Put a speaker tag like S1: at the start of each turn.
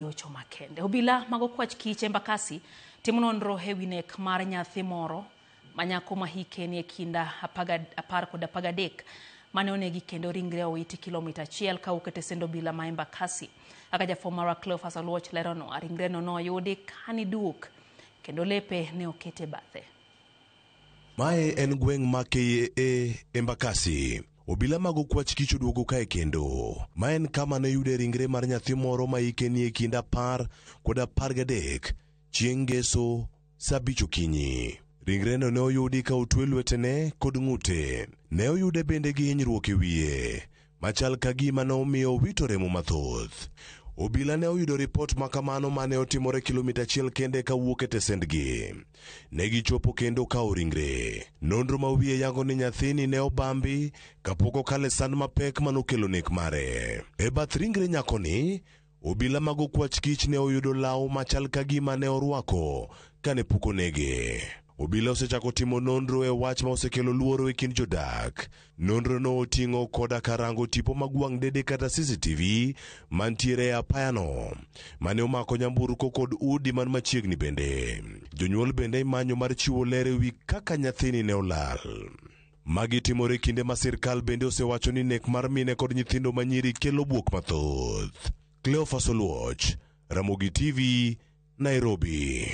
S1: yocho makende. Obila mago kwach kich Embakasi timo nonro e wi nek mar nyathi moro manyako ma hike ni e kinda 10 kod 13 mane onegi kendo ringre owiti kilomita 1 ka ukete sendo obila ma Embakasi. Aka jafomara Cleophas Oluoch lerono ringre no noyudi kani duok kendo lepe ne okete bathe.
S2: Mae en gweng' ma KAA Embakasi. Obila mago kwach kich oduogo kae kendo. Ma en kama ne yude ringre mar nyathi moro ma hike ni e kind 10 kod 13 chieng' ngeso saa 5 okinyi. Ringre no ne oyudi ka otwe lwetene kod ng'ute. Ne oyude bende gi hinyruok e wiye, machal ka gima nomiyo owito remo mathoth. Obila ne oyudo ripot makamano mane otimore kilomita 1 kende kawuok e tesendgi. Ne gichopo kendo kao ringre. Nonro ma wiye yango ni nyathini ne obambi kapok okale sand mapek manokelo nek mare. E bath ringre nyakoni, obila mago kwach kich ne oyudo law machal ka gima ne orwako kane pok onege. Obila osechako timo nonro e wach ma osekelo luoro e kind jodak. Nonro no oting'o koda karango tipo mag wang' dede kata CCTV mantiere e apayano mane omako nyamburko kod udi man machiegni bende. Jonyuol bende imanyo mar chiwo ler e wi kaka nyathini ne olal. Magi timore kinde ma sirkal bende osewacho ni nek mar mine kod nyithindo manyiri kelo buok mathoth. Cleophas Oluoch, Ramogi TV, Nairobi.